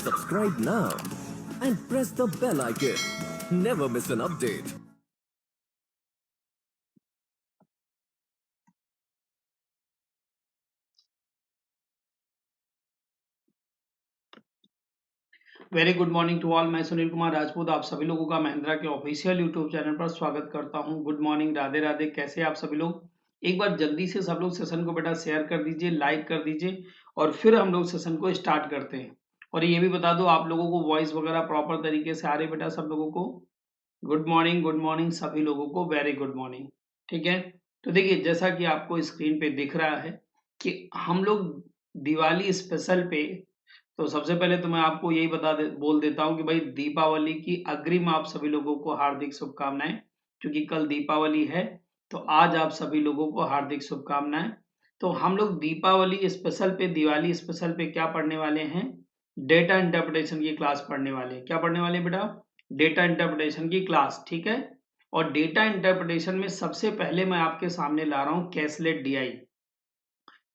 Subscribe now and press the bell icon. Never miss an update. Very good morning to all. मैं सुनील कुमार राजपूत आप सभी लोगों का महिंद्रा के ऑफिशियल यूट्यूब चैनल पर स्वागत करता हूं। Good morning, Radhe Radhe. कैसे आप सभी लोग? एक बार जल्दी से सब लोग सेशन को बेटा शेयर कर दीजिए, लाइक कर दीजिए और फिर हम लोग सेशन को स्टार्ट करते हैं। और ये भी बता दो आप लोगों को वॉइस वगैरह प्रॉपर तरीके से आ रही बेटा सब लोगों को? गुड मॉर्निंग सभी लोगों को, वेरी गुड मॉर्निंग। ठीक है, तो देखिए जैसा कि आपको स्क्रीन पे दिख रहा है कि हम लोग दिवाली स्पेशल पे, तो सबसे पहले तो मैं आपको यही बोल देता हूँ कि भाई दीपावली की अग्रिम आप सभी लोगों को हार्दिक शुभकामनाएं। क्योंकि कल दीपावली है तो आज आप सभी लोगों को हार्दिक शुभकामनाएं। तो हम लोग दीपावली स्पेशल पे, दिवाली स्पेशल पे क्या पढ़ने वाले हैं? डेटा इंटरप्रिटेशन की क्लास पढ़ने वाले हैं। क्या पढ़ने वाले हैं बेटा? डेटा इंटरप्रिटेशन की क्लास। ठीक है, और डेटा इंटरप्रिटेशन में सबसे पहले मैं आपके सामने ला रहा हूँ कैसलेट डीआई।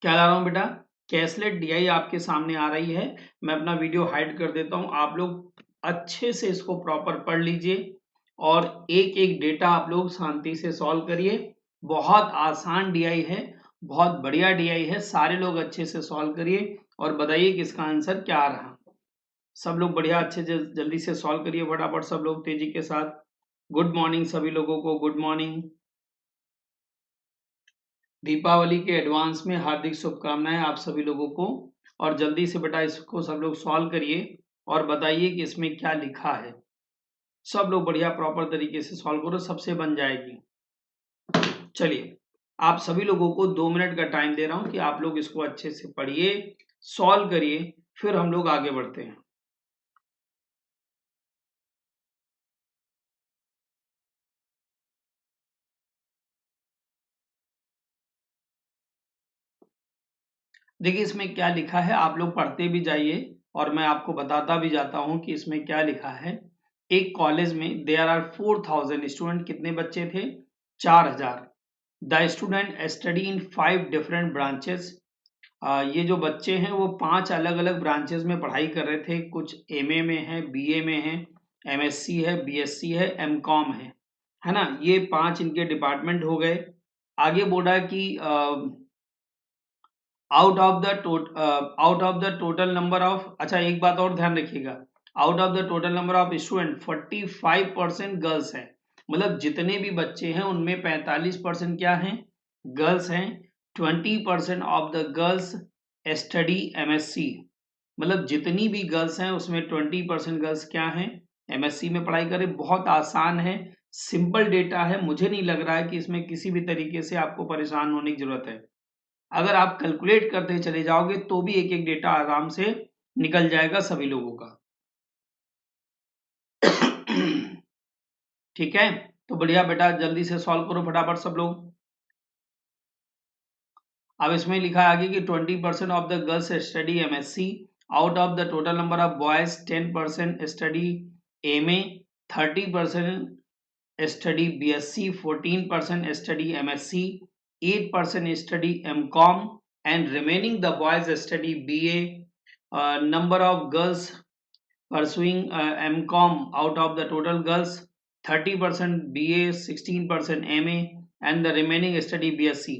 क्या ला रहा हूँ बेटा? कैसलेट डीआई आपके सामने आ रही है। मैं अपना वीडियो हाइड कर देता हूँ, आप लोग अच्छे से इसको प्रॉपर पढ़ लीजिए और एक एक डेटा आप लोग शांति से सॉल्व करिए। बहुत आसान डीआई है, बहुत बढ़िया डीआई है। सारे लोग अच्छे से सॉल्व करिए और बताइए कि इसका आंसर क्या आ रहा। सब लोग बढ़िया अच्छे से जल्दी से सॉल्व करिए फटाफट, सब लोग तेजी के साथ। गुड मॉर्निंग सभी लोगों को, गुड मॉर्निंग। दीपावली के एडवांस में हार्दिक शुभकामनाएं आप सभी लोगों को। और जल्दी से बेटा इसको सब लोग सॉल्व करिए और बताइए कि इसमें क्या लिखा है। सब लोग बढ़िया प्रॉपर तरीके से सॉल्व करो, सबसे बन जाएगी। चलिए, आप सभी लोगों को 2 मिनट का टाइम दे रहा हूं कि आप लोग इसको अच्छे से पढ़िए, सॉल्व करिए, फिर हम लोग आगे बढ़ते हैं। देखिए इसमें क्या लिखा है, आप लोग पढ़ते भी जाइए और मैं आपको बताता भी जाता हूं कि इसमें क्या लिखा है। एक कॉलेज में देयर आर 4000 स्टूडेंट। कितने बच्चे थे? 4000। The student study in 5 different branches. ये जो बच्चे हैं वो 5 अलग अलग ब्रांचेस में पढ़ाई कर रहे थे। कुछ एमए में है, बीए में है, एमएससी है, बीएससी है, एमकॉम है ना। ये 5 इनके डिपार्टमेंट हो गए। आगे बोला कि out of the total number of, अच्छा एक बात और ध्यान रखिएगा, out of the total number of student 45% girls हैं। मतलब जितने भी बच्चे हैं उनमें 45% क्या हैं? गर्ल्स हैं। 20% of the girls study MSc. मतलब जितनी भी गर्ल्स हैं उसमें 20% गर्ल्स क्या हैं? एमएससी में पढ़ाई करें। बहुत आसान है, सिंपल डेटा है। मुझे नहीं लग रहा है कि इसमें किसी भी तरीके से आपको परेशान होने की जरूरत है। अगर आप कैलकुलेट करते चले जाओगे तो भी एक एक डेटा आराम से निकल जाएगा सभी लोगों का। ठीक है, तो बढ़िया बेटा जल्दी से सॉल्व करो फटाफट सब लोग। अब इसमें लिखा है आगे कि 20% of the girls study MSc. Out of the total number of boys 10% study MA, 30% study BSc, 14% study MSc, 8% study MCom and remaining the boys study BA. Number of girls pursuing MCOM out of the total girls 30% BA, 16% MA and the remaining study BSc।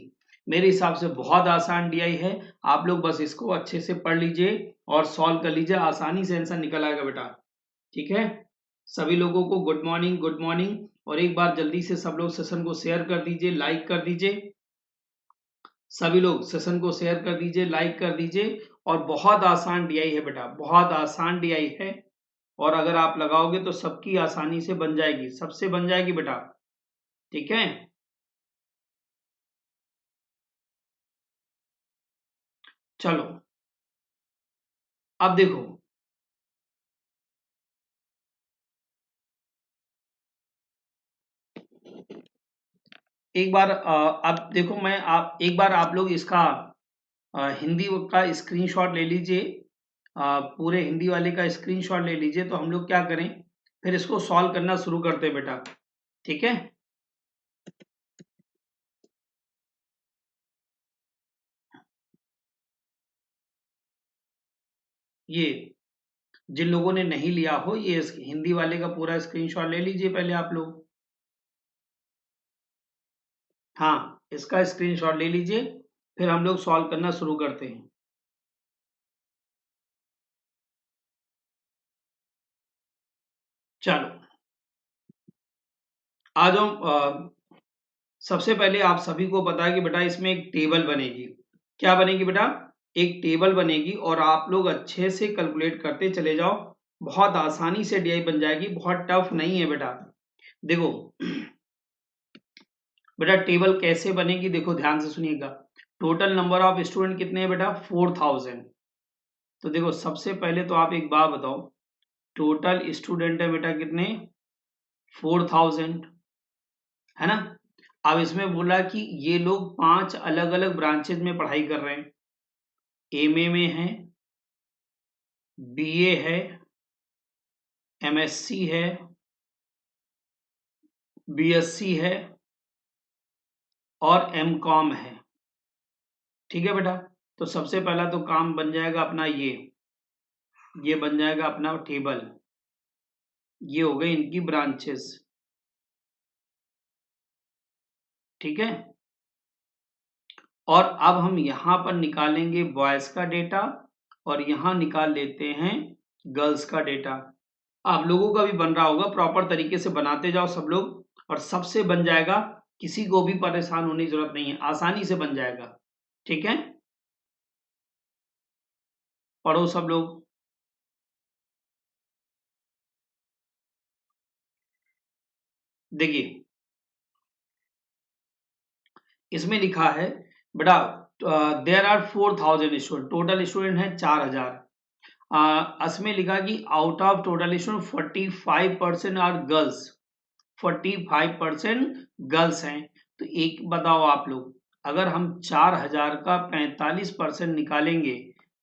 मेरे हिसाब से बहुत आसान DI है। आप लोग बस इसको अच्छे से पढ़ लीजिए और सॉल्व कर लीजिए, आसानी से आंसर निकल आएगा बेटा। ठीक है, सभी लोगों को गुड मॉर्निंग, गुड मॉर्निंग। और एक बार जल्दी से सब लोग सेशन को शेयर कर दीजिए, लाइक कर दीजिए। सभी लोग सेशन को शेयर कर दीजिए, लाइक कर दीजिए। और बहुत आसान डीआई है बेटा, बहुत आसान डीआई है। और अगर आप लगाओगे तो सबकी आसानी से बन जाएगी, सबसे बन जाएगी बेटा। ठीक है, चलो अब देखो, एक बार अब देखो, मैं आप एक बार आप लोग इसका हिंदी का स्क्रीनशॉट ले लीजिए। पूरे हिंदी वाले का स्क्रीनशॉट ले लीजिए। तो हम लोग क्या करें, फिर इसको सॉल्व करना शुरू करते हैं बेटा। ठीक है, ये जिन लोगों ने नहीं लिया हो ये हिंदी वाले का पूरा स्क्रीनशॉट ले लीजिए पहले आप लोग। हाँ, इसका स्क्रीनशॉट ले लीजिए, फिर हम लोग सॉल्व करना शुरू करते हैं। चलो आ जाओ। सबसे पहले आप सभी को पता है कि बेटा इसमें एक टेबल बनेगी। क्या बनेगी बेटा? एक टेबल बनेगी और आप लोग अच्छे से कैलकुलेट करते चले जाओ। बहुत आसानी से डीआई बन जाएगी, बहुत टफ नहीं है बेटा। देखो बेटा टेबल कैसे बनेगी, देखो ध्यान से सुनिएगा। टोटल नंबर ऑफ स्टूडेंट कितने हैं बेटा? 4000। तो देखो सबसे पहले तो आप एक बात बताओ, टोटल स्टूडेंट है बेटा कितने? 4000, है ना। अब इसमें बोला कि ये लोग 5 अलग अलग ब्रांचेज में पढ़ाई कर रहे हैं। एमए में है, बीए है, एमएससी है, बीएससी है और एमकॉम है। ठीक है बेटा, तो सबसे पहला तो काम बन जाएगा अपना ये बन जाएगा अपना टेबल। ये हो गई इनकी ब्रांचेस। ठीक है, और अब हम यहां पर निकालेंगे बॉयज का डेटा और यहां निकाल लेते हैं गर्ल्स का डेटा। आप लोगों का भी बन रहा होगा, प्रॉपर तरीके से बनाते जाओ सब लोग और सबसे बन जाएगा। किसी को भी परेशान होने की जरूरत नहीं है, आसानी से बन जाएगा। ठीक है, पढ़ो सब लोग। देखिए इसमें लिखा है बेटा there are 4000 student, total student है 4000। इसमें लिखा कि out of total student 45% are girls, 45% girls हैं। तो एक बताओ आप लोग, अगर हम 4000 का 45% निकालेंगे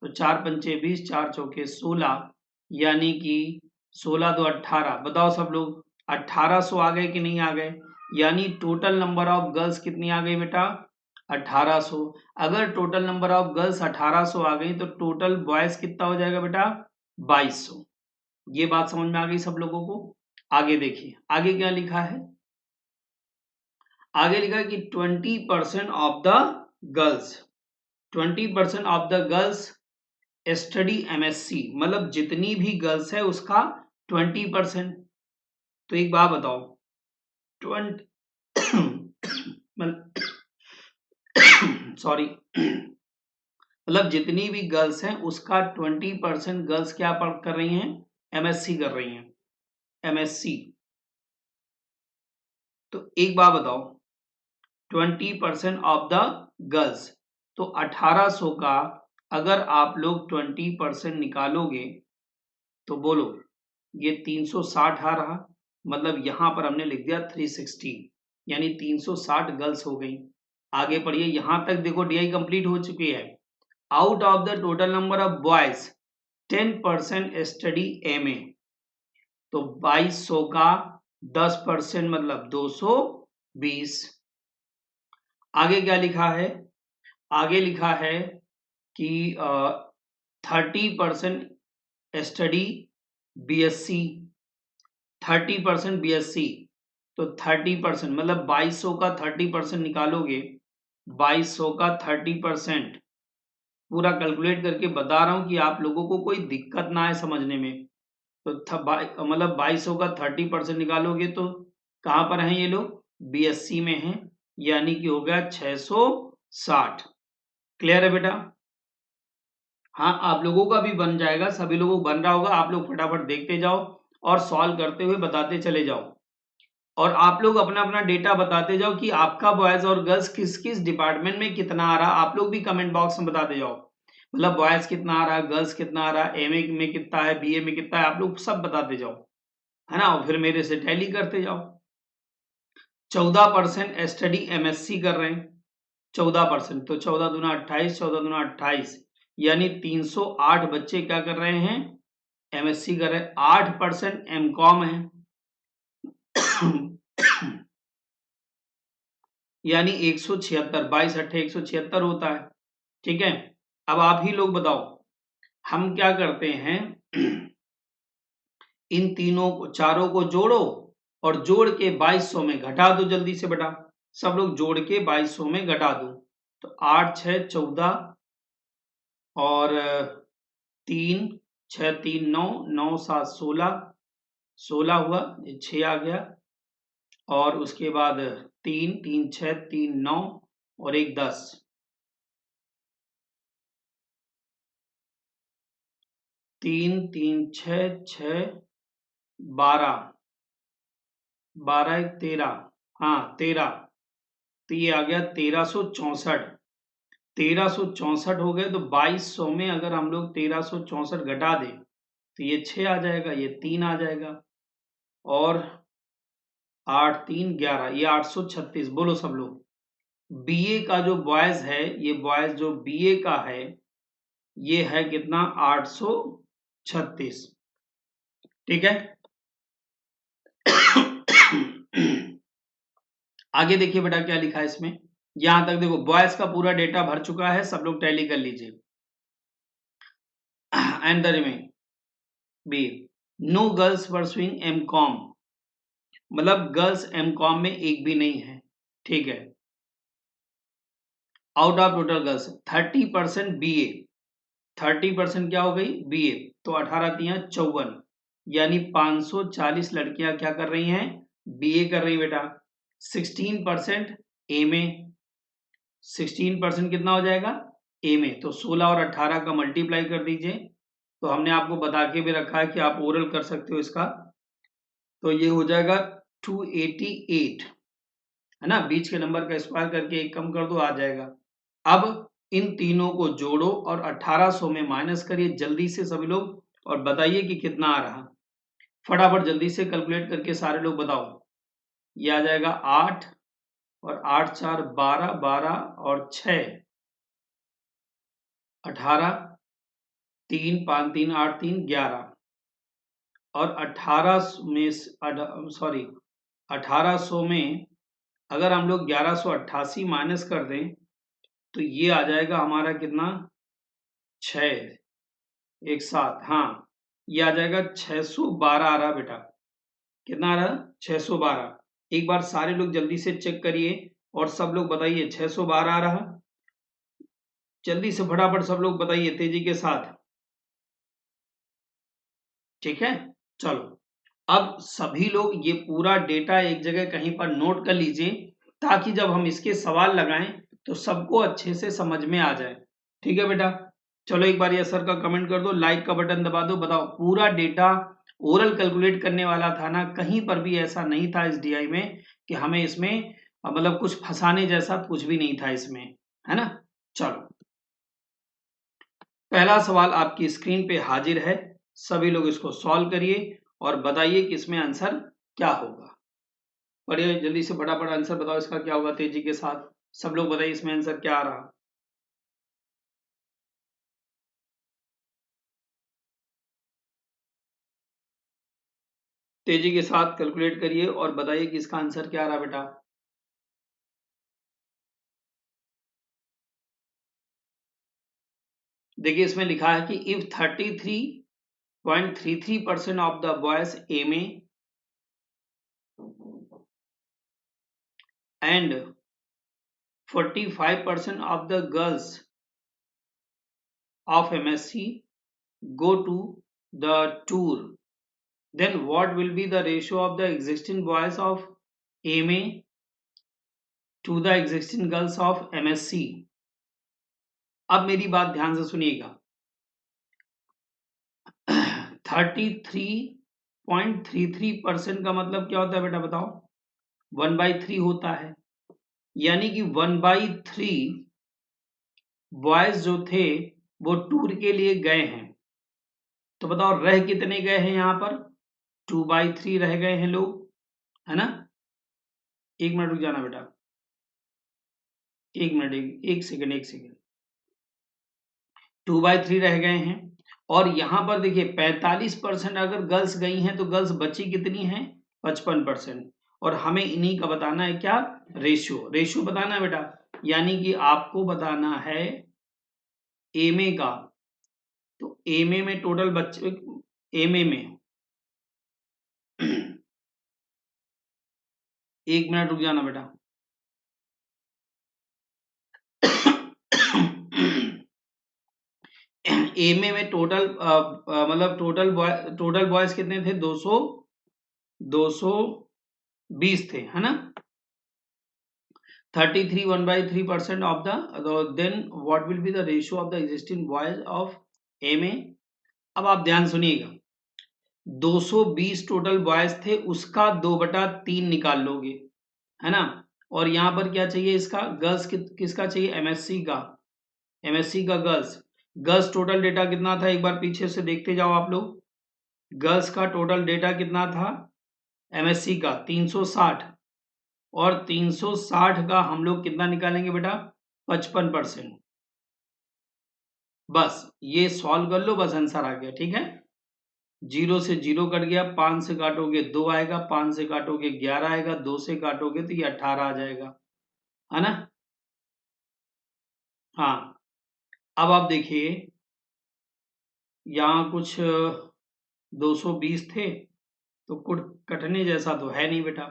तो 4 पंचे 20, 4 चौके 16, यानी कि 16 दो 18। बताओ सब लोग 1800 आ गए कि नहीं आ गए? यानी टोटल नंबर ऑफ गर्ल्स कितनी आ गई बेटा? 1800। अगर टोटल नंबर ऑफ गर्ल्स 1800 आ गई तो टोटल बॉयज कितना हो जाएगा बेटा? 2200। ये बात समझ में आ गई सब लोगों को? आगे देखिए आगे क्या लिखा है। आगे लिखा है कि 20% of the girls, 20% of the girls study MSc, मतलब जितनी भी गर्ल्स है उसका 20%। तो एक बात बताओ 20 सॉरी मतलब जितनी भी गर्ल्स हैं उसका 20% गर्ल्स क्या कर रही हैं? एमएससी कर रही हैं, एमएससी। तो एक बात बताओ 20% ऑफ द गर्ल्स, तो 1800 का अगर आप लोग 20% निकालोगे तो बोलो ये 360 आ रहा, मतलब यहां पर हमने लिख दिया 360, यानी 360 गर्ल्स हो गई। आगे पढ़िए, यहां तक देखो डीआई कंप्लीट हो चुकी है। Out of the total number of boys 10% study MA, तो 2200 का 10% मतलब 220। आगे क्या लिखा है? आगे लिखा है कि 30% स्टडी बीएससी, 30% बीएससी, तो 30% मतलब 2200 का 30% निकालोगे, 2200 का 30% पूरा कैलकुलेट करके बता रहा हूं कि आप लोगों को कोई दिक्कत ना आए समझने में। तो मतलब 2200 का 30% निकालोगे तो कहां पर हैं ये लोग? बीएससी में हैं, यानी कि हो गया 660। क्लियर है बेटा? हाँ, आप लोगों का भी बन जाएगा, सभी लोगों को बन रहा होगा। आप लोग फटाफट देखते जाओ और सॉल्व करते हुए बताते चले जाओ, और आप लोग अपना अपना डेटा बताते जाओ कि आपका बॉयज और गर्ल्स किस किस डिपार्टमेंट में कितना आ रहा। आप लोग भी कमेंट बॉक्स में बताते जाओ, मतलब बॉयज कितना आ रहा है, गर्ल्स कितना आ रहा है, एमए में कितना है, बीए में कितना है, आप लोग सब बताते जाओ, है ना। और फिर मेरे से टैली करते जाओ। 14% स्टडी एमएससी कर रहे हैं, 14%, तो 14 दूना 28, 14 दूना 28, यानी 308 बच्चे क्या कर रहे हैं? एमएससी कर रहे हैं। 8% एमकॉम है यानी 176, 22 अट्ठे 176 होता है। ठीक है, अब आप ही लोग बताओ हम क्या करते हैं इन तीनों को चारों को जोड़ो और जोड़ के 2200 में घटा दो जल्दी से बेटा। सब लोग जोड़ के 2200 में घटा दो। तो 8 6 14 और 3 6 3 9 9 7 16 16 हुआ, 6 आ गया और उसके बाद 3 3 6 3 9 और 1 10। 3 3 6 6 12 12 1 13, हाँ 13, तो ये आ गया 1364। 1364 हो गए तो 2200 में अगर हम लोग 1364 घटा दें तो ये 6 आ जाएगा, ये 3 आ जाएगा और 8 3 11, ये 836। बोलो सब लोग। बीए का जो बॉयज है, ये बॉयज जो बीए का है ये है कितना, 836। ठीक है। आगे देखिए बेटा क्या लिखा है इसमें। यहां तक देखो बॉयज का पूरा डेटा भर चुका है, सब लोग टैली कर लीजिए। And the remain B, no girls pursuing MCom, मतलब गर्ल्स एमकॉम में एक भी नहीं है। ठीक है। Out of total girls 30% BA, 30% क्या हो गई बीए, तो 18 तिया 54, यानी 540 लड़कियां क्या कर रही हैं, बीए कर रही बेटा। 16% एमए, 16% कितना हो जाएगा एमए, तो 16 और 18 का मल्टीप्लाई कर दीजिए। तो हमने आपको बता के भी रखा है कि आप ओरल कर सकते हो इसका, तो ये हो जाएगा 288, है ना, बीच के नंबर का स्क्वायर करके एक कम कर दो, आ जाएगा। अब इन तीनों को जोड़ो और 1800 में माइनस करिए जल्दी से सभी लोग और बताइए कि कितना आ रहा। फटाफट जल्दी से कैलकुलेट करके सारे लोग बताओ। ये आ जाएगा 8 और 8 4 12, 12 और 6 18, 3 5 3 8 3 11 और 18 में सॉरी 1800 में अगर हम लोग 1188 माइनस कर दें तो ये आ जाएगा हमारा कितना, 6 एक साथ, हाँ ये आ जाएगा 612 आ रहा बेटा। कितना आ रहा, 612। एक बार सारे लोग जल्दी से चेक करिए और सब लोग बताइए 612 आ रहा। जल्दी से फटाफट सब लोग बताइए तेजी के साथ। ठीक है, चलो अब सभी लोग ये पूरा डेटा एक जगह कहीं पर नोट कर लीजिए ताकि जब हम इसके सवाल लगाएं तो सबको अच्छे से समझ में आ जाए। ठीक है बेटा, चलो एक बार यस सर का कमेंट कर दो, लाइक का बटन दबा दो। बताओ पूरा डेटा ओरल कैलकुलेट करने वाला था ना, कहीं पर भी ऐसा नहीं था इस डीआई में कि हमें इसमें मतलब कुछ फंसाने जैसा कुछ भी नहीं था इसमें, है ना। चलो पहला सवाल आपकी स्क्रीन पे हाजिर है, सभी लोग इसको सॉल्व करिए और बताइए कि इसमें आंसर क्या होगा। पढ़िए जल्दी से फटाफट आंसर बताओ इसका क्या होगा तेजी के साथ। सब लोग बताइए इसमें आंसर क्या आ रहा। तेजी के साथ कैलकुलेट करिए और बताइए कि इसका आंसर क्या आ रहा बेटा। देखिए इसमें लिखा है कि if 33.33% of the boys MA and 45% of the girls of MSc go to the tour, then what will be the ratio of the existing boys of MA to the existing girls of MSc। अब मेरी बात ध्यान से सुनिएगा। 33.33% का मतलब क्या होता है बेटा बताओ, 1/3 होता है, यानी कि 1/3 बॉयज जो थे वो टूर के लिए गए हैं। तो बताओ रह कितने गए हैं यहाँ पर, 2/3 रह गए हैं लोग, है ना। एक मिनट रुक जाना बेटा, एक मिनट, एक सेकंड, एक सेकंड। 2/3 रह गए हैं और यहाँ पर देखिए 45% अगर गर्ल्स गई हैं तो गर्ल्स बची कितनी हैं, 55%। और हमें इन्हीं का बताना है क्या, रेशियो, रेशियो बताना है बेटा, यानी कि आपको बताना है एमए का। तो एमए में टोटल बच्चे, एमए में एक मिनट रुक जाना बेटा। एमए में टोटल मतलब टोटल बॉयज कितने थे? 220 थे, है ना? 33 1/3% of then what will be the ratio of the existing boys of MA? अब आप ध्यान सुनिएगा, 220 टोटल बॉयज थे, उसका 2/3 निकाल लोगे, है ना? और यहाँ पर क्या चाहिए इसका? गर्ल्स किसका चाहिए? एमएससी का गर्ल्स टोटल डेटा कितना था? एक बार पीछे से देखते जाओ आप लोग। गर्ल्स का टोटल डेटा कितना था एमएससी का? 360, और 360 का हम लोग कितना निकालेंगे बेटा? 55%। बस ये सॉल्व कर लो, बस आंसर आ गया। ठीक है, 0 से 0 कट गया, 5 से काटोगे 2 आएगा, 5 से काटोगे 11 आएगा, 2 से काटोगे तो ये 18 आ जाएगा, है ना? हाँ, अब आप देखिए, यहाँ कुछ 220 थे, तो कुछ कटने जैसा तो है नहीं बेटा।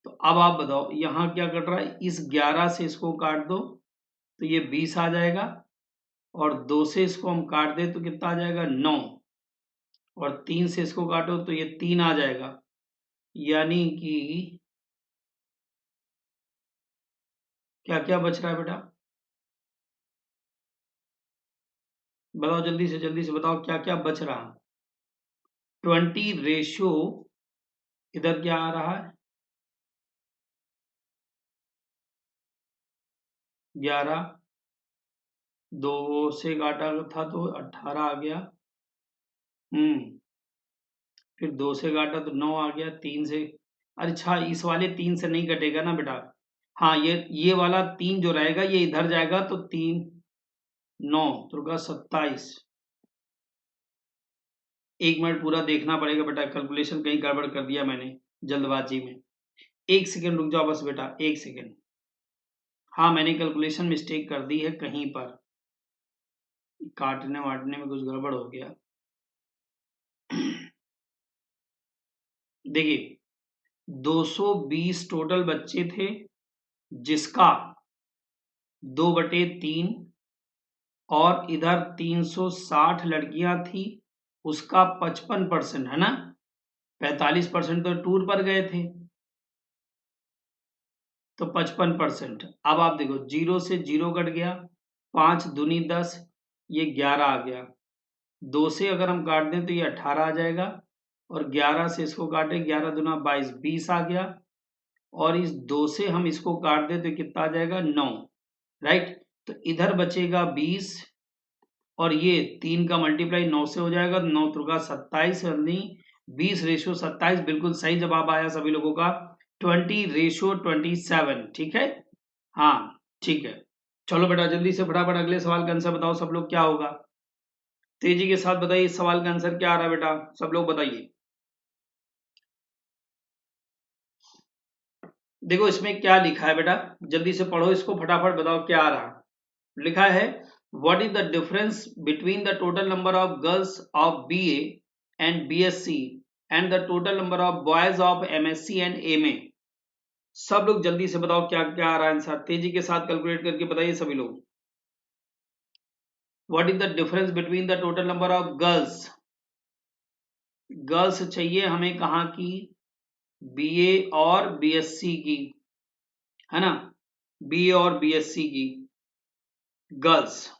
तो अब आप बताओ यहाँ क्या कट रहा है? इस 11 से इसको काट दो तो ये 20 आ जाएगा, और 2 से इसको हम काट दे तो कितना आ जाएगा? 9, और 3 से इसको काटो तो ये 3 आ जाएगा, यानी कि क्या क्या बच रहा है बेटा? बताओ जल्दी से बताओ क्या क्या बच रहा है? 20 रेशियो, इधर क्या आ रहा है? 11, 2 से काटा था तो 18 आ गया, फिर 2 से काटा तो 9 आ गया, 3 से, अच्छा इस वाले 3 से नहीं कटेगा ना बेटा? हाँ, ये वाला 3 जो रहेगा ये इधर जाएगा, तो 3 9 त्रिका 27। एक मिनट पूरा देखना पड़ेगा बेटा, कैलकुलेशन कहीं गड़बड़ कर दिया मैंने जल्दबाजी में। एक सेकेंड रुक जाओ बस बेटा, एक सेकेंड। हाँ, मैंने कैलकुलेशन मिस्टेक कर दी है कहीं पर, काटने वाटने में कुछ गड़बड़ हो गया। देखिए, 220 टोटल बच्चे थे, जिसका 2/3, और इधर 360 लड़कियां थी, उसका 55%, है ना? 45% तो टूर पर गए थे, तो 55%। अब आप देखो 0 से 0 कट गया, 5 दूनी 10, ये 11 आ गया, 2 से अगर हम काट दें तो ये 18 आ जाएगा, और 11 से इसको काटे 11 दूना 22, 20 आ गया, और इस 2 से हम इसको काट दें तो कितना आ जाएगा? 9, राइट? तो इधर बचेगा 20, और ये 3 का मल्टीप्लाई 9 से हो जाएगा, 9 त्रिका 27, यानी 20:27, बिल्कुल सही जवाब आया सभी लोगों का, 20:27। ठीक है, हाँ ठीक है। चलो बेटा जल्दी से फटाफट अगले सवाल का आंसर बताओ सब लोग, क्या होगा? तेजी के साथ बताइए, इस सवाल का आंसर क्या आ रहा है बेटा? सब लोग बताइए। देखो इसमें क्या लिखा है बेटा, जल्दी से पढ़ो इसको, फटाफट बताओ क्या आ रहा है। लिखा है, what is the difference between the total number of girls of BA and BSc and the total number of boys of MSc and MA? सब लोग जल्दी से बताओ क्या क्या आ रहा है आंसर, तेजी के साथ कैलकुलेट करके बताइए सभी लोग। What is the difference between the total number of girls चाहिए हमें कहाँ की? बीए और बीएससी की, है ना? बीए और बीएससी की गर्ल्स।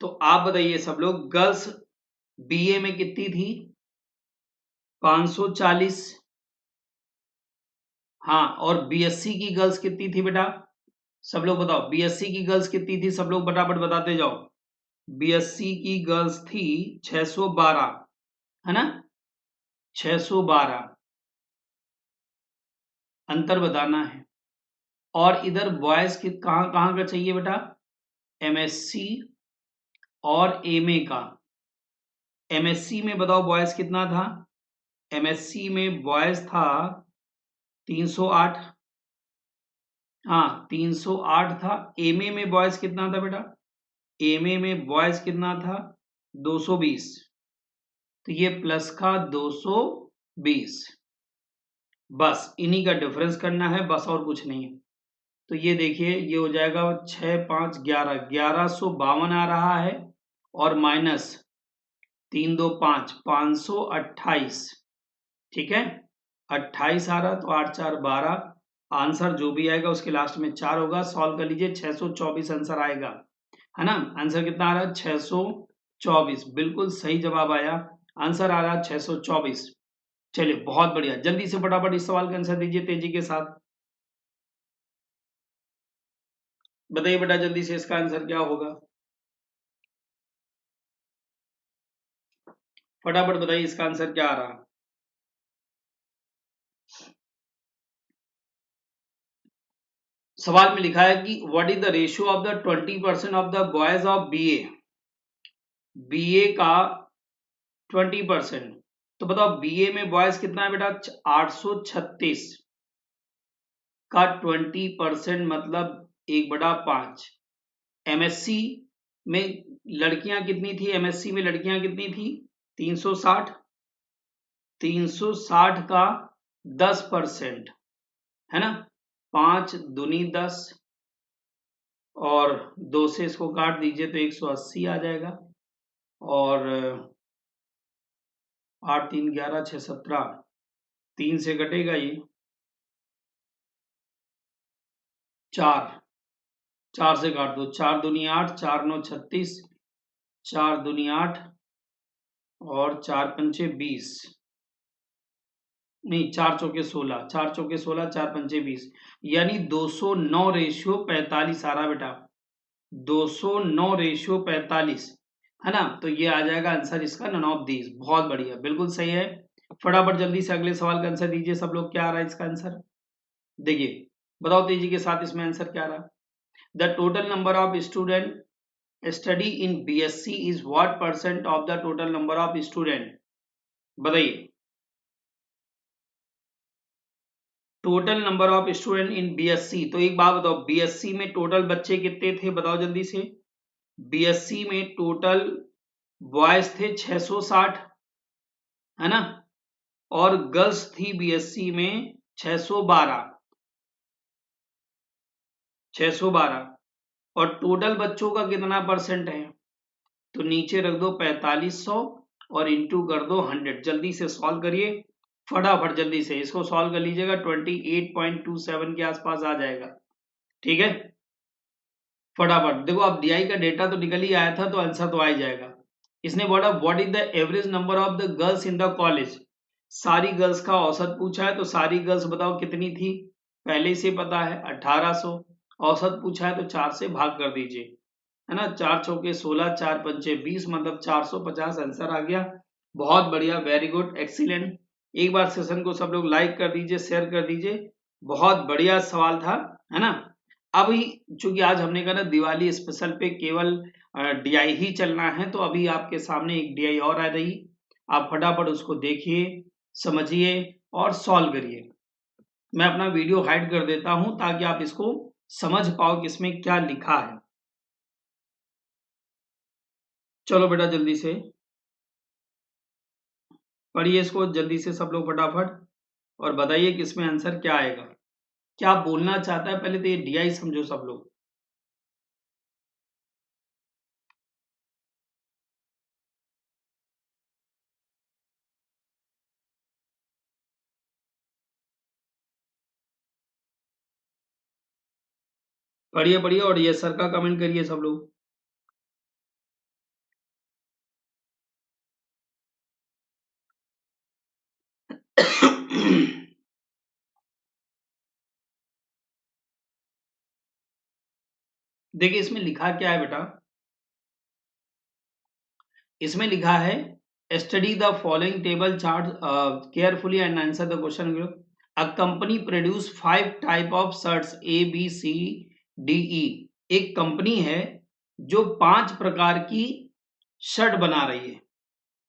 तो आप बताइए सब लोग, गर्ल्स बीए में कितनी थी? 540। हाँ, और बीएससी की गर्ल्स कितनी थी बेटा? सब लोग बताओ, बीएससी की गर्ल्स कितनी थी? सब लोग फटाफट बताते जाओ। बीएससी की गर्ल्स थी 612, है ना? 612 अंतर बताना है। और इधर बॉयज की कहाँ कहाँ का चाहिए बेटा? एमएससी और एमए का। एमएससी में बताओ बॉयज कितना था? एमएससी में बॉयज था 308, हाँ 308 था। एमए में बॉयज कितना था बेटा? एमए में बॉयज कितना था? 220, तो ये प्लस का 220, बस इन्हीं का डिफरेंस करना है, बस और कुछ नहीं है। तो ये देखिए ये हो जाएगा 6 5 11, 1152 आ रहा है, और माइनस 3 2 5, 528, ठीक है, 28 आ रहा, तो 8 4 12, आंसर जो भी आएगा उसके लास्ट में 4 होगा। सॉल्व कर लीजिए, 624 आंसर आएगा, है ना। आंसर कितना आ रहा है? 624, बिल्कुल सही जवाब आया, आंसर आ रहा है 624। चलिए बहुत बढ़िया, जल्दी से फटाफट इस सवाल का आंसर दीजिए तेजी के साथ। बताइए बेटा जल्दी से इसका आंसर क्या होगा, फटाफट बताइए इसका आंसर क्या आ रहा है। सवाल में लिखा है कि what is the ratio of the 20% of the boys of BA, BA का 20%, तो बताओ बीए में बॉयज कितना है बेटा? 836 का 20% मतलब 1/5। एमएससी में लड़कियां कितनी थी? एमएससी में लड़कियां कितनी थी? 360, 360 का 10%, है ना, 5 दूनी 10, और 2 से इसको काट दीजिए तो 180 आ जाएगा, और 8 3 11 6 17, 3 से कटेगा ये 4, 4 से काट दो, 4 दूनी 8, 4 9 36, 4 दूनी 8, और 4 पंचे 20, नहीं 4 चौके 16, 4 चौके 16, 4 पंचे 20, यानी 209 रेशियो 45 आ रहा बेटा, 209 रेशियो 45, है ना। तो ये आ जाएगा आंसर इसका, नन ऑफ दीज। बहुत बढ़िया, बिल्कुल सही है। फटाफट जल्दी से अगले सवाल का आंसर दीजिए सब लोग, क्या आ रहा है इसका आंसर, देखिए बताओ तेजी के साथ इसमें आंसर क्या आ रहा है। The total number of student study in BSc is what percent of the total number of student, बताइए। Total number of student in BSc, तो एक बात बताओ, बीएससी में टोटल बच्चे कितने थे बताओ जल्दी से। बीएससी में टोटल बॉयज थे 660, है ना, और गर्ल्स थी बीएससी में 612, 612, और टोटल बच्चों का कितना परसेंट है? तो नीचे रख दो 4500 और इंटू कर दो 100। जल्दी से सॉल्व करिए, फटाफट जल्दी से इसको सॉल्व कर लीजिएगा, 28.27 के आसपास आ जाएगा, ठीक है। फटाफट देखो, अब डीआई का डेटा तो निकल ही आया था, तो आंसर तो आ ही जाएगा। इसने बोला what is the average number of the girls in the college, सारी गर्ल्स का औसत पूछा है, तो सारी गर्ल्स बताओ कितनी थी, पहले से पता है 1800, औसत पूछा है तो 4 से भाग कर दीजिए, है ना, 4 चौके 16, 4 पंचे 20, मतलब 450 आंसर आ गया। बहुत बढ़िया, वेरी गुड, एक्सीलेंट। एक बार सेशन को सब लोग लाइक कर दीजिए, शेयर कर दीजिए, बहुत बढ़िया सवाल था, है ना। अभी चूंकि आज हमने कहा ना दिवाली स्पेशल पे केवल डीआई ही चलना है, तो अभी आपके सामने एक डीआई और आ रही, आप फटाफट उसको देखिए, समझिए और सॉल्व करिए। मैं अपना वीडियो हाइड कर देता हूं ताकि आप इसको समझ पाओ कि इसमें क्या लिखा है। चलो बेटा जल्दी से पढ़िए इसको, जल्दी से सब लोग फटाफट, और बताइए कि इसमें आंसर क्या आएगा, क्या बोलना चाहता है, पहले तो ये डीआई समझो सब लोग। पढ़िए पढ़िए, और ये सर का कमेंट करिए सब लोग। देखिए इसमें लिखा क्या है बेटा, इसमें लिखा है study the following table chart carefully and answer the question. A company produce 5 type of shirts ABCDE, एक कंपनी है जो 5 प्रकार की शर्ट बना रही है।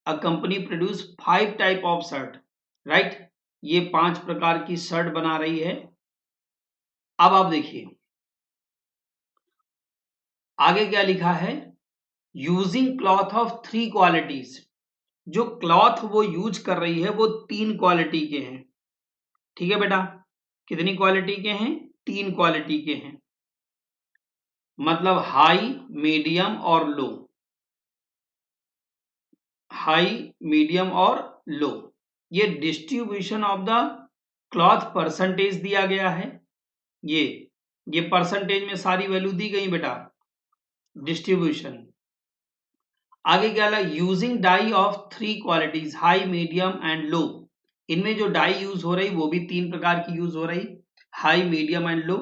A company produce 5 type of shirt, right, ये 5 प्रकार की शर्ट बना रही है। अब आप देखिए आगे क्या लिखा है, यूजिंग क्लॉथ ऑफ 3 क्वालिटीज, जो क्लॉथ वो यूज कर रही है वो 3 क्वालिटी के हैं। ठीक है बेटा, कितनी क्वालिटी के हैं? 3 क्वालिटी के हैं, मतलब हाई, मीडियम और लो। हाई, मीडियम और लो। ये distribution of the cloth percentage दिया गया है। ये परसेंटेज में सारी वैल्यू दी गई बेटा, डिस्ट्रीब्यूशन। आगे क्या लगा? Using dye of 3 qualities high, medium and low. इनमें जो डाई यूज हो रही वो भी 3 प्रकार की यूज हो रही, high, medium and low.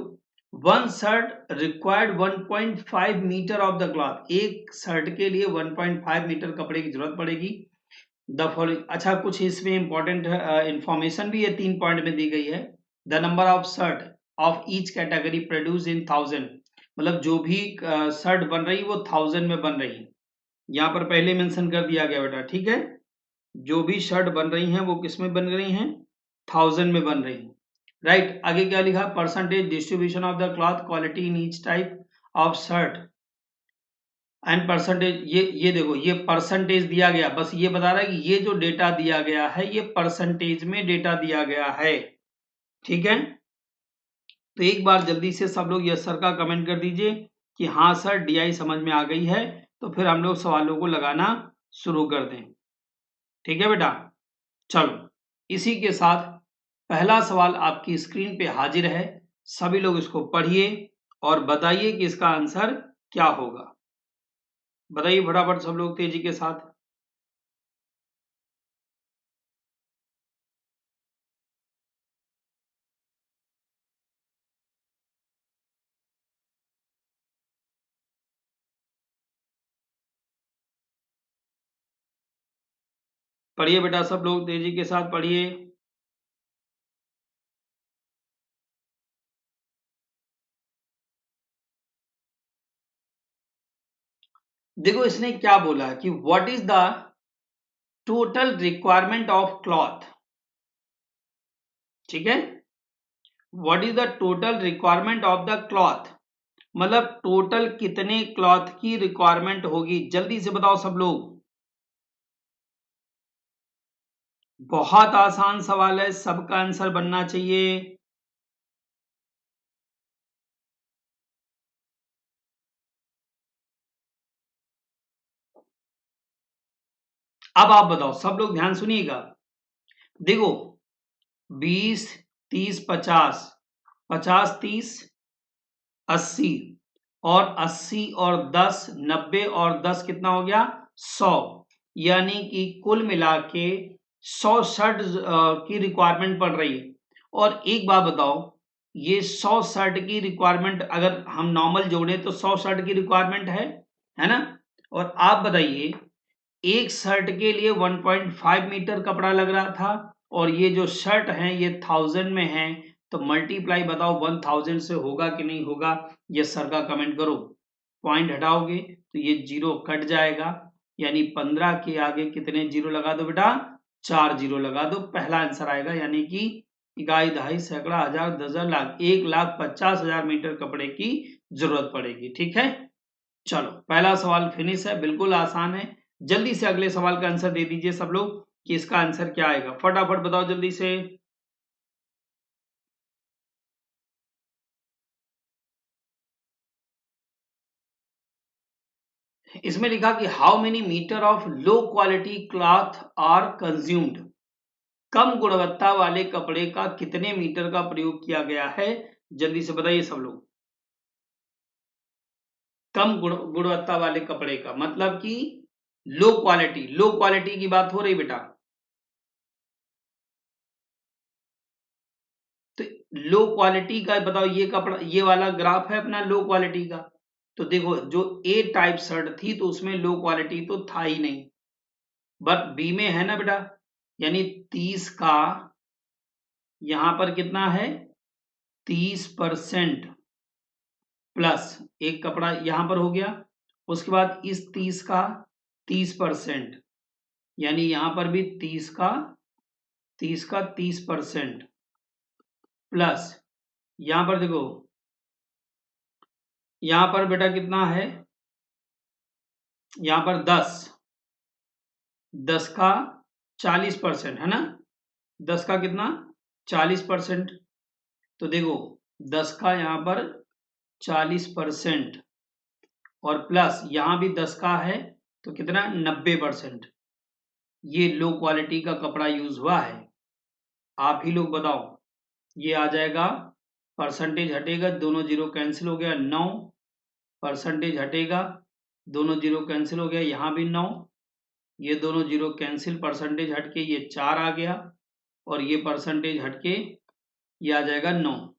One shirt required 1.5 metre of the cloth. एक शर्ट के लिए 1.5 मीटर कपड़े की जरूरत पड़ेगी। द फॉलोइंग, अच्छा कुछ इसमें इंपॉर्टेंट इंफॉर्मेशन भी है 3 पॉइंट में दी गई है। The number of shirt of each category produce in 1000, मतलब जो भी शर्ट बन रही वो 1000 में बन रही। यहाँ पर पहले मेंशन कर दिया गया बेटा, ठीक है। जो भी शर्ट बन रही हैं वो किस में बन रही हैं? 1000 में बन रही हैं, राइट। आगे क्या लिखा? Percentage distribution of the cloth quality in each type of shirt and percentage. ये देखो, ये परसेंटेज दिया गया, बस ये बता रहा है कि ये जो डेटा दिया गया है ये परसेंटेज में डेटा दिया गया है, ठीक है। तो एक बार जल्दी से सब लोग यस सर का कमेंट कर दीजिए कि हाँ सर डीआई समझ में आ गई है, तो फिर हम लोग सवालों को लगाना शुरू कर दें। ठीक है बेटा, चलो इसी के साथ पहला सवाल आपकी स्क्रीन पे हाजिर है। सभी लोग इसको पढ़िए और बताइए कि इसका आंसर क्या होगा। बताइए फटाफट सब लोग तेजी के साथ। पढ़िए बेटा, सब लोग तेजी के साथ पढ़िए। देखो इसने क्या बोला कि what is the total requirement of cloth, ठीक है। What is the total requirement of the cloth, मतलब टोटल कितने क्लॉथ की रिक्वायरमेंट होगी, जल्दी से बताओ सब लोग। बहुत आसान सवाल है, सबका आंसर बनना चाहिए। अब आप बताओ, सब लोग ध्यान सुनिएगा। देखो 20, 30, 50, 50, 30, 80 और 80 और 10, 90 और 10 कितना हो गया? 100। यानी कि कुल मिला के 100 शर्ट की रिक्वायरमेंट पड़ रही है। और एक बात बताओ, ये 100 शर्ट की रिक्वायरमेंट अगर हम नॉर्मल जोड़े तो 100 शर्ट की रिक्वायरमेंट है ना। और आप बताइए, एक शर्ट के लिए 1.5 मीटर कपड़ा लग रहा था, और ये जो शर्ट है ये 1000 में है, तो मल्टीप्लाई बताओ 1000 से होगा कि नहीं होगा? ये सर का कमेंट करो। पॉइंट हटाओगे तो ये जीरो कट जाएगा, यानी 15 के आगे कितने जीरो लगा दो बेटा? 4 जीरो लगा दो, पहला आंसर आएगा। यानी कि इकाई, दहाई, सैकड़ा, हजार, दर्जन, लाख, 1,50,000 मीटर कपड़े की जरूरत पड़ेगी। ठीक है, चलो पहला सवाल फिनिश है, बिल्कुल आसान है। जल्दी से अगले सवाल का आंसर दे दीजिए सब लोग कि इसका आंसर क्या आएगा, फटाफट बताओ जल्दी से। इसमें लिखा कि how many metre of low quality cloth are consumed, कम गुणवत्ता वाले कपड़े का कितने मीटर का प्रयोग किया गया है? जल्दी से बताइए सब लोग। कम गुणवत्ता वाले कपड़े का मतलब कि लो क्वालिटी, लो क्वालिटी की बात हो रही बेटा। तो लो क्वालिटी का बताओ, ये कपड़ा, ये वाला ग्राफ है अपना लो क्वालिटी का। तो देखो जो ए टाइप शर्ट थी तो उसमें लो क्वालिटी तो था ही नहीं, बट बी में है ना बेटा। यानी 30 का यहां पर कितना है? 30% प्लस एक कपड़ा यहां पर हो गया। उसके बाद इस 30 का 30%, यानी यहां पर भी 30 का 30% प्लस यहां पर देखो, यहां पर बेटा कितना है? यहां पर 10, 10 का 40% है ना, 10 का कितना 40%। तो देखो 10 का यहाँ पर 40% और प्लस यहाँ भी 10 का है तो कितना 90%। ये लो क्वालिटी का कपड़ा यूज हुआ है। आप ही लोग बताओ, ये आ जाएगा, परसेंटेज हटेगा, दोनों जीरो कैंसिल हो गया, 9 परसेंटेज हटेगा, दोनों जीरो कैंसिल हो गया, यहाँ भी 9, ये दोनों जीरो कैंसिल, परसेंटेज हटके ये 4 आ गया और ये परसेंटेज हटके ये आ जाएगा 9।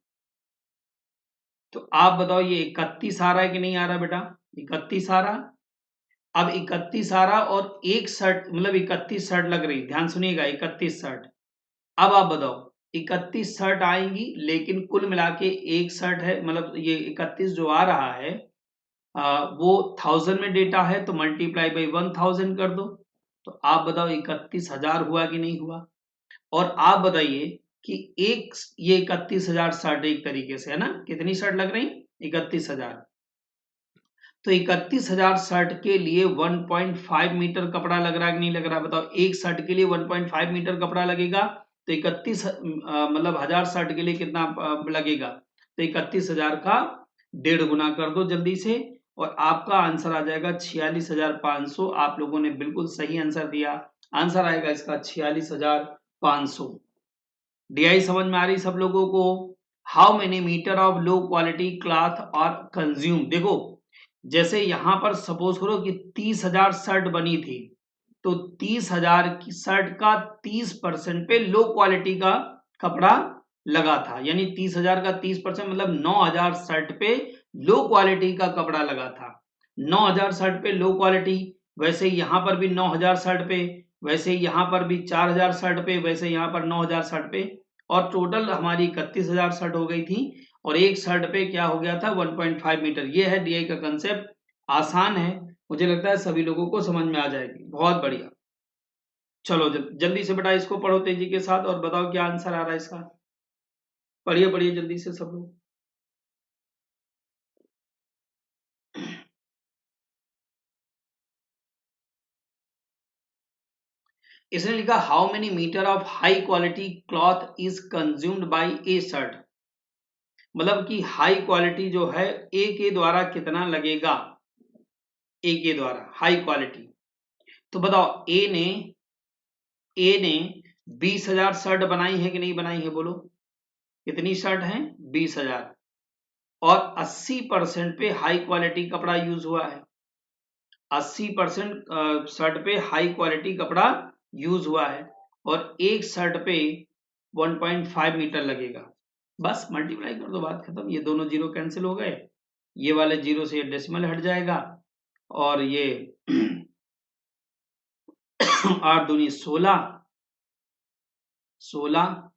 तो आप बताओ ये 31 आ रहा है कि नहीं आ रहा बेटा, 31 आ रहा। अब 31 आ रहा और एक शर्ट मतलब 31 शर्ट लग रही, ध्यान सुनिएगा 31 शर्ट। अब आप बताओ 31 शर्ट आएंगी लेकिन कुल मिला के एक शर्ट है, मतलब ये 31 जो आ रहा है वो 1000 में डेटा है तो मल्टीप्लाई बाई 1000 कर दो। तो आप बताओ 31,000 हुआ कि नहीं हुआ। और आप बताइए कि एक ये 31,000 शर्ट एक तरीके से है ना, कितनी शर्ट लग रही 31,000। तो 31,000 शर्ट के लिए 1.5 मीटर कपड़ा लग रहा है कि नहीं लग रहा, बताओ एक शर्ट के लिए 1.5 मीटर कपड़ा लगेगा तो 31 मतलब 1000 शर्ट के लिए कितना लगेगा, तो 31,000 का 1.5 गुना कर दो जल्दी से और आपका आंसर आ जाएगा 46,500। आप लोगों ने बिल्कुल सही आंसर दिया, आंसर आएगा इसका 46,500। डीआई समझ में आ रही सब लोगों को। How many metre of low quality cloth are consume, देखो जैसे यहां पर सपोज करो कि 30,000 शर्ट बनी थी तो 30,000 की शर्ट का 30% पे लो क्वालिटी का कपड़ा लगा था, यानी 30,000 का 30% मतलब 9,000 शर्ट पे लो क्वालिटी का कपड़ा लगा था। 9,000 शर्ट पे लो क्वालिटी, वैसे यहां पर भी 9,000 शर्ट पे, वैसे यहां पर भी 4,000 शर्ट पे, वैसे यहां पर 9,000 शर्ट पे, और टोटल हमारी 31,000 शर्ट हो गई थी और एक शर्ट पे क्या हो गया था 1.5 मीटर। ये है डीआई का कंसेप्ट, आसान है, मुझे लगता है सभी लोगों को समझ में आ जाएगी। बहुत बढ़िया, चलो जल्दी से बेटा इसको पढ़ो तेजी के साथ और बताओ क्या आंसर आ रहा है इसका। पढ़िए पढ़िए जल्दी से सब लोग। इसने लिखा how many metre of high quality cloth is consumed by a shirt, मतलब कि हाई क्वालिटी जो है ए के द्वारा कितना लगेगा, ए के द्वारा हाई क्वालिटी। तो बताओ ए ने 20,000 शर्ट बनाई है कि नहीं बनाई है, बोलो कितनी शर्ट है 20,000 और 80% पे हाई क्वालिटी कपड़ा यूज हुआ है। 80% शर्ट पे हाई क्वालिटी कपड़ा यूज हुआ है और एक शर्ट पे 1.5 मीटर लगेगा। बस मल्टीप्लाई कर दो, बात खत्म, ये दोनों जीरो कैंसिल हो गए, ये वाले जीरो से ये डेसिमल हट जाएगा और ये 8 दूनी 16, 16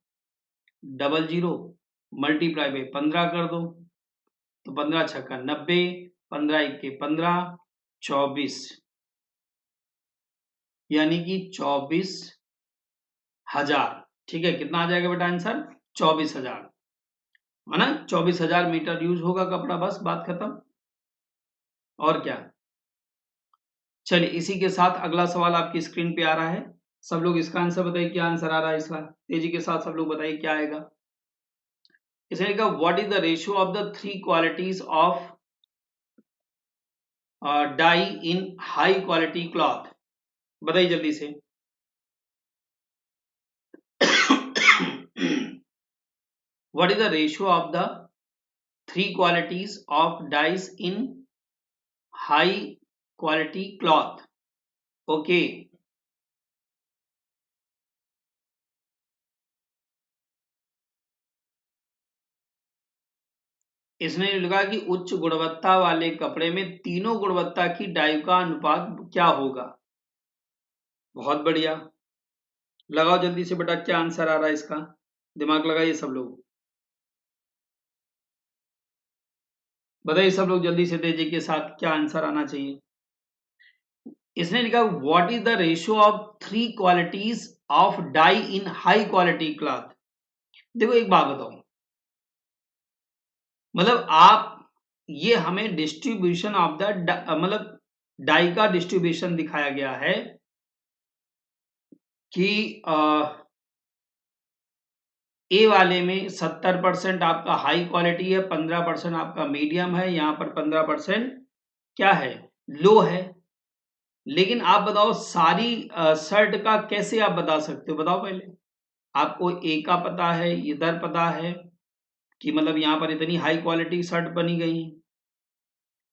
डबल जीरो मल्टीप्लाई बाई 15 कर दो तो 15 छक्का 90, 15 इक्के 15, 24, यानी कि 24,000। ठीक है, कितना आ जाएगा बेटा आंसर 24,000, है ना, 24,000 मीटर यूज होगा कपड़ा, बस बात खत्म। और क्या, चलिए इसी के साथ अगला सवाल आपकी स्क्रीन पे आ रहा है, सब लोग इसका आंसर बताइए, क्या आंसर आ रहा है इसका, तेजी के साथ सब लोग बताइए क्या आएगा। इसने लिखा what is the ratio of the three qualities of dye in high quality cloth, बताइए जल्दी से। What is the ratio of the three qualities of dyes in high quality cloth? Okay. इसने लिखा कि उच्च गुणवत्ता वाले कपड़े में तीनों गुणवत्ता की डाई का अनुपात क्या होगा। बहुत बढ़िया, लगाओ जल्दी से बेटा क्या आंसर आ रहा है इसका, दिमाग लगाइए सब लोग, बताइए सब लोग जल्दी से तेजी के साथ क्या आंसर आना चाहिए। इसने लिखा what is the ratio of three qualities of dye in high quality cloth. देखो एक बात बताओ, मतलब आप ये हमें डिस्ट्रीब्यूशन ऑफ द मतलब डाई का डिस्ट्रीब्यूशन दिखाया गया है कि ए वाले में 70% आपका हाई क्वालिटी है, 15% आपका मीडियम है, यहाँ पर 15% क्या है, लो है। लेकिन आप बताओ सारी शर्ट का कैसे आप बता सकते हो, बताओ पहले। आपको ए का पता है, इधर पता है कि मतलब यहाँ पर इतनी हाई क्वालिटी शर्ट बनी गई है,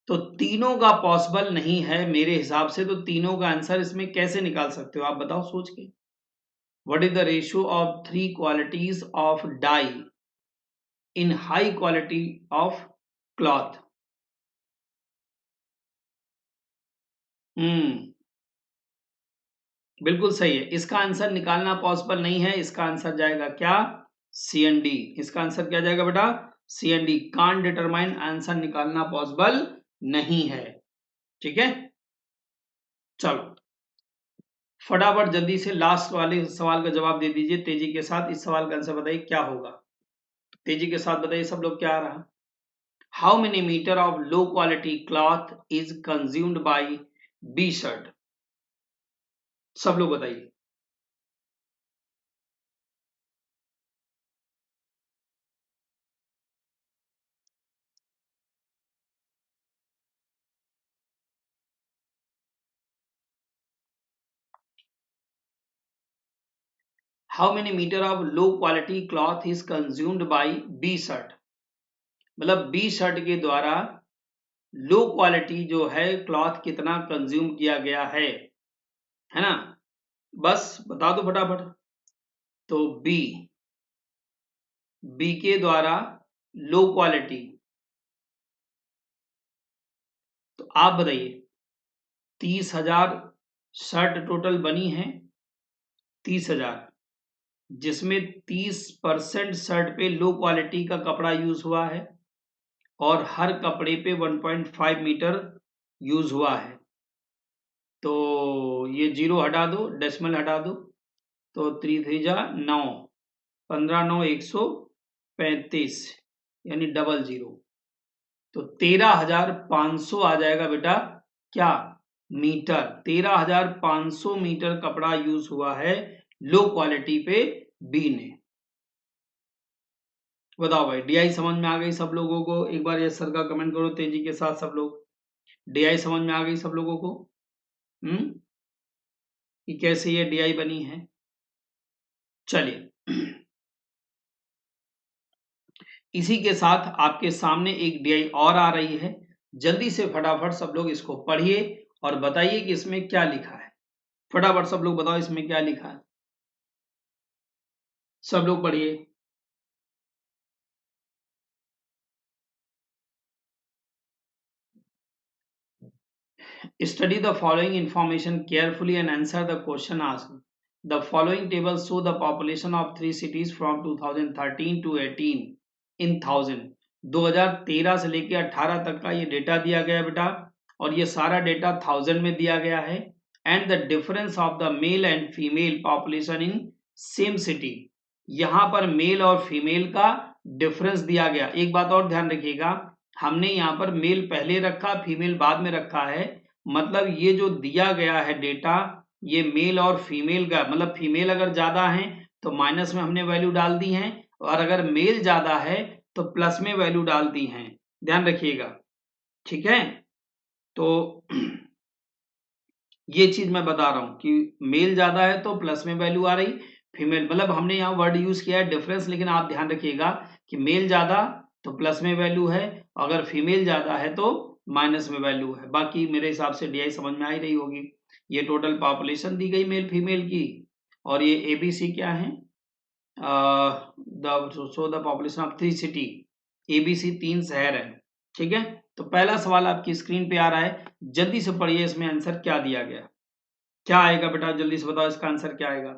तो तीनों का पॉसिबल नहीं है मेरे हिसाब से। तो तीनों का आंसर इसमें कैसे निकाल सकते हो आप बताओ सोच के। What is the ratio of 3 qualities of dye in high quality of cloth? बिल्कुल सही है। इसका आंसर निकालना पॉसिबल नहीं है। इसका आंसर जाएगा क्या, सी एंड डी। इसका आंसर क्या जाएगा बेटा, C and D. Can't determine, answer निकालना पॉसिबल नहीं है। ठीक है, चलो फटाफट जल्दी से लास्ट वाले सवाल का जवाब दे दीजिए तेजी के साथ। इस सवाल का आंसर बताइए क्या होगा, तेजी के साथ बताइए सब लोग क्या आ रहा। How many metre of low quality cloth is consumed by B shirt, सब लोग बताइए। How many metre of low quality cloth is consumed by B shirt, मतलब बी शर्ट के द्वारा लो क्वालिटी जो है क्लॉथ कितना कंज्यूम किया गया है ना, बस बता दो फटाफट। तो बी के द्वारा लो क्वालिटी, तो आप बताइए 30,000 शर्ट टोटल बनी है, 30,000, जिसमें 30% शर्ट पे लो क्वालिटी का कपड़ा यूज हुआ है और हर कपड़े पे 1.5 मीटर यूज हुआ है। तो ये जीरो हटा दो, डेसिमल हटा दो, तो 3 3 जा 9, 15 9 135, यानी डबल जीरो, तो 13,500 आ जाएगा बेटा क्या, मीटर। 13,500 मीटर कपड़ा यूज हुआ है लो क्वालिटी पे बी ने। बताओ भाई, डीआई समझ में आ गई सब लोगों को? एक बार यस सर का कमेंट करो तेजी के साथ सब लोग। डीआई समझ में आ गई सब लोगों को? कि कैसे ये डीआई बनी है? चलिए इसी के साथ आपके सामने एक डीआई और आ रही है, जल्दी से फटाफट सब लोग इसको पढ़िए और बताइए कि इसमें क्या लिखा है। फटाफट सब लोग बताओ इसमें क्या लिखा है, सब लोग पढ़िए। Study the following information carefully and answer the question asked. The following tables show the population of three cities from 2013 to 18 in thousand. 2013 से लेके 18 तक का ये डेटा दिया गया है बेटा, और ये सारा डेटा थाउजेंड में दिया गया है। And the difference of the male and female population in same city, यहाँ पर मेल और फीमेल का डिफरेंस दिया गया। एक बात और ध्यान रखिएगा, हमने यहाँ पर मेल पहले रखा फीमेल बाद में रखा है, मतलब ये जो दिया गया है डेटा, ये मेल और फीमेल का, मतलब फीमेल अगर ज्यादा है तो माइनस में हमने वैल्यू डाल दी है, और अगर मेल ज्यादा है तो प्लस में वैल्यू डाल दी है, ध्यान रखिएगा। ठीक है, तो ये चीज मैं बता रहा हूं कि मेल ज्यादा है तो प्लस में वैल्यू आ रही, फीमेल, मतलब हमने यहाँ वर्ड यूज किया है डिफरेंस, लेकिन आप ध्यान रखिएगा कि मेल ज्यादा तो प्लस में वैल्यू है, अगर फीमेल ज्यादा है तो माइनस में वैल्यू है। बाकी मेरे हिसाब से डीआई समझ में आ ही रही होगी। ये टोटल पॉपुलेशन दी गई मेल फीमेल की, और ये एबीसी क्या है, so the population of 3 city, ABC 3 शहर है। ठीक है, तो पहला सवाल आपकी स्क्रीन पे आ रहा है, जल्दी से पढ़िए इसमें आंसर क्या दिया गया, क्या आएगा बेटा, जल्दी से बताओ इसका आंसर क्या आएगा।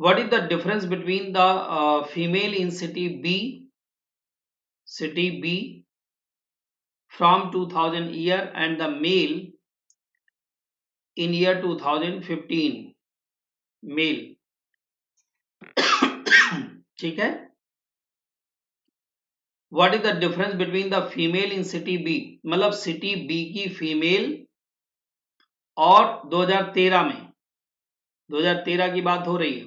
What is the difference between the female in city B from 2000 year and the male in year 2015 male? ठीक है, what is the difference between the female in city B, मतलब सिटी बी की female और 2013 में, 2013 की बात हो रही है,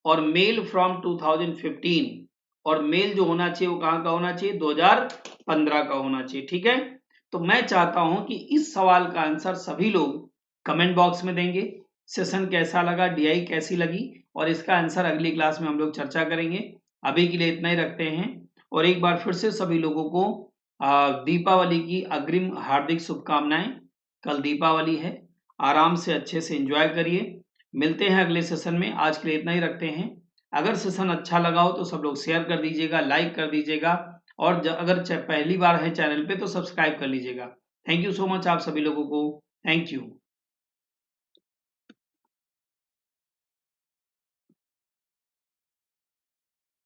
और मेल फ्रॉम 2015, और मेल जो होना चाहिए वो कहां का होना चाहिए, 2015 का होना चाहिए। ठीक है, तो मैं चाहता हूं कि इस सवाल का आंसर सभी लोग कमेंट बॉक्स में देंगे। सेशन कैसा लगा, डीआई कैसी लगी, और इसका आंसर अगली क्लास में हम लोग चर्चा करेंगे। अभी के लिए इतना ही रखते हैं, और एक बार फिर से सभी लोगों को दीपावली की अग्रिम हार्दिक शुभकामनाएं। कल दीपावली है, आराम से अच्छे से एंजॉय करिए। मिलते हैं अगले सेशन में, आज के लिए इतना ही रखते हैं। अगर सेशन अच्छा लगा हो तो सब लोग शेयर कर दीजिएगा, लाइक कर दीजिएगा, और अगर पहली बार है चैनल पे तो सब्सक्राइब कर लीजिएगा। थैंक यू सो मच आप सभी लोगों को, थैंक यू।